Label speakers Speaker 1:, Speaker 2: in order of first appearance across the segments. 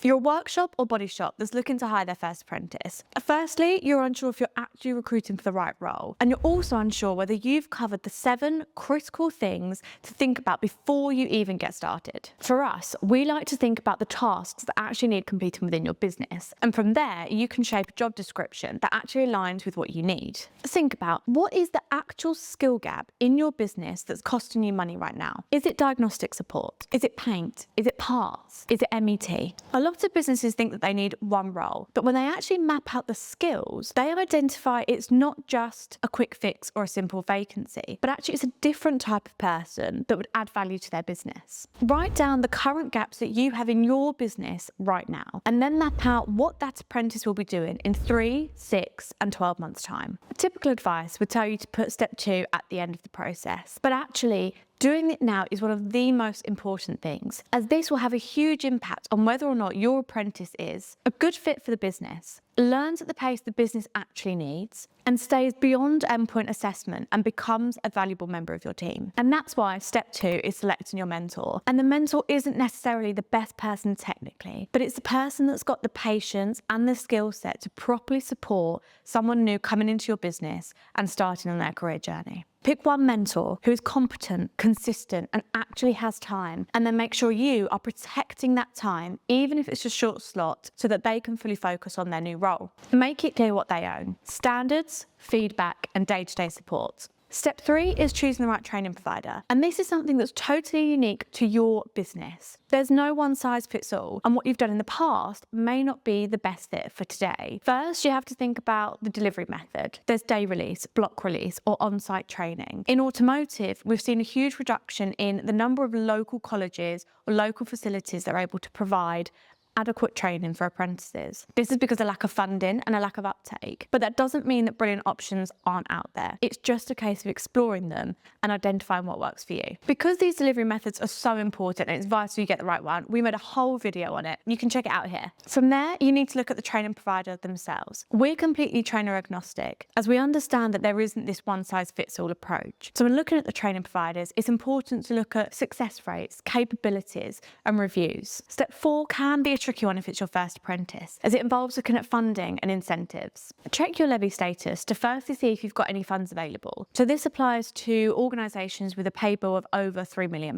Speaker 1: You're a workshop or body shop that's looking to hire their first apprentice. Firstly, you're unsure if you're actually recruiting for the right role, and you're also unsure whether you've covered the 7 critical things to think about before you even get started. For us, we like to think about the tasks that actually need completing within your business, and from there, you can shape a job description that actually aligns with what you need. Think about, what is the actual skill gap in your business that's costing you money right now? Is it diagnostic support? Is it paint? Is it parts? Is it MET? A lot of businesses think that they need one role, but when they actually map out the skills, they identify it's not just a quick fix or a simple vacancy, but actually it's a different type of person that would add value to their business. Write down the current gaps that you have in your business right now, and then map out what that apprentice will be doing in 3, 6, and 12 months' time. Typical advice would tell you to put step 2 at the end of the process, but actually, doing it now is one of the most important things, as this will have a huge impact on whether or not your apprentice is a good fit for the business, learns at the pace the business actually needs, and stays beyond endpoint assessment and becomes a valuable member of your team. And that's why step 2 is selecting your mentor. And the mentor isn't necessarily the best person technically, but it's the person that's got the patience and the skill set to properly support someone new coming into your business and starting on their career journey. Pick one mentor who is competent, consistent, and actually has time, and then make sure you are protecting that time, even if it's a short slot, so that they can fully focus on their new role. Make it clear what they own: standards, feedback, and day-to-day support. Step 3 is choosing the right training provider. And this is something that's totally unique to your business. There's no one size fits all, and what you've done in the past may not be the best fit for today. First, you have to think about the delivery method. There's day release, block release, or on-site training. In automotive, we've seen a huge reduction in the number of local colleges or local facilities that are able to provide adequate training for apprentices. This is because of lack of funding and a lack of uptake, but that doesn't mean that brilliant options aren't out there. It's just a case of exploring them and identifying what works for you. Because these delivery methods are so important and it's vital you get the right one, we made a whole video on it. You can check it out here. From there, you need to look at the training provider themselves. We're completely trainer agnostic, as we understand that there isn't this one size fits all approach. So when looking at the training providers, it's important to look at success rates, capabilities, and reviews. Step 4 can be a tricky one if it's your first apprentice, as it involves looking at funding and incentives. Check your levy status to firstly see if you've got any funds available. So this applies to organisations with a pay bill of over £3 million.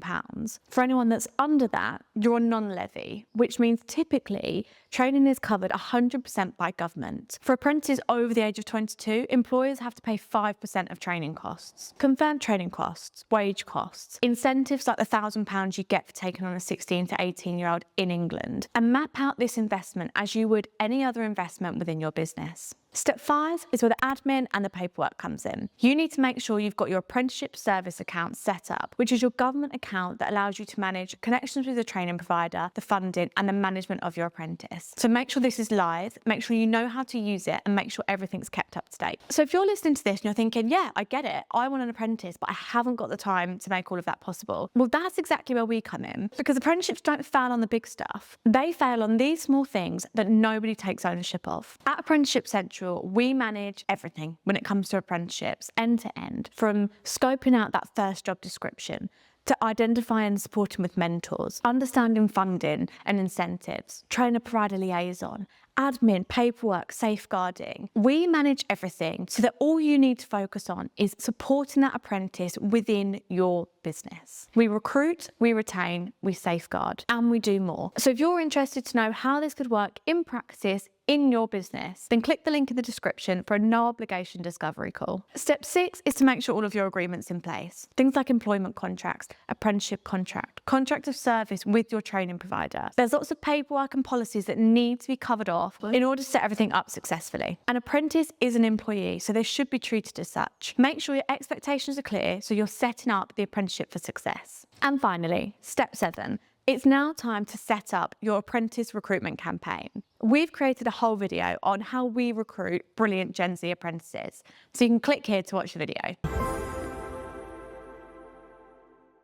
Speaker 1: For anyone that's under that, you're on non-levy, which means typically training is covered 100% by government. For apprentices over the age of 22, employers have to pay 5% of training costs. Confirmed training costs, wage costs, incentives like the £1,000 you get for taking on a 16 to 18-year-old in England, and map out this investment as you would any other investment within your business. Step 5 is where the admin and the paperwork comes in. You need to make sure you've got your apprenticeship service account set up, which is your government account that allows you to manage connections with the training provider, the funding, and the management of your apprentice. So make sure this is live, make sure you know how to use it, and make sure everything's kept up to date. So if you're listening to this and you're thinking, yeah, I get it, I want an apprentice, but I haven't got the time to make all of that possible. Well, that's exactly where we come in, because apprenticeships don't fail on the big stuff. They fail on these small things that nobody takes ownership of. At Apprenticeship Central, we manage everything when it comes to apprenticeships, end to end, from scoping out that first job description to identifying and supporting with mentors, understanding funding and incentives, trainer provider liaison, admin, paperwork, safeguarding. We manage everything so that all you need to focus on is supporting that apprentice within your business. We recruit, we retain, we safeguard, and we do more. So if you're interested to know how this could work in practice in your business, then click the link in the description for a no obligation discovery call. Step 6 is to make sure all of your agreements in place. Things like employment contracts, apprenticeship contract, contract of service with your training provider. There's lots of paperwork and policies that need to be covered off in order to set everything up successfully. An apprentice is an employee, so they should be treated as such. Make sure your expectations are clear so you're setting up the apprenticeship for success. And finally, step 7. It's now time to set up your apprentice recruitment campaign. We've created a whole video on how we recruit brilliant Gen Z apprentices, so you can click here to watch the video.